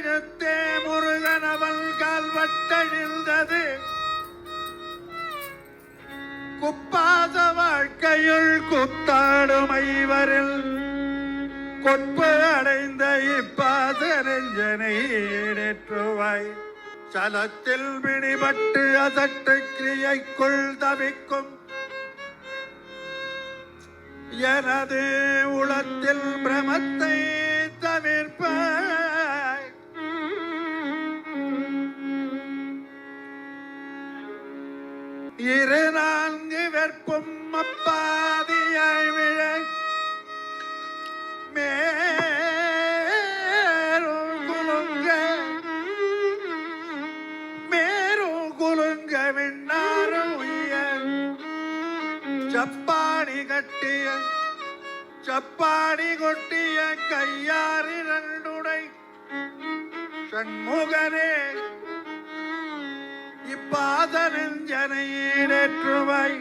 கட்டெழுத்தே முருகனவள் கால்வட்டழிந்தது குப்பாத வாழ்க்கையுள் குத்தாடும் ஐவரில் கொட்பு அடைந்த இப்பாத நெஞ்சனை ஏற்றுவாய் சலத்தில் பிடிபட்டு அசட்டு கிரியைக்குள் தவிக்கும் எனது உளத்தில் பிரமத்தை தவிர்ப்பாய் இரு நான்கு வெற்பும் அப்பாதியாய் விழ மேரும் குலுங்க விண்ணாரும் உய்ய சப்பாடி கட்டிய சப்பாடி கொட்டிய கையாரி ரெண்டுடை சண்முகனே இப்பாத நெஞ்சனை ஏற்றுவாய்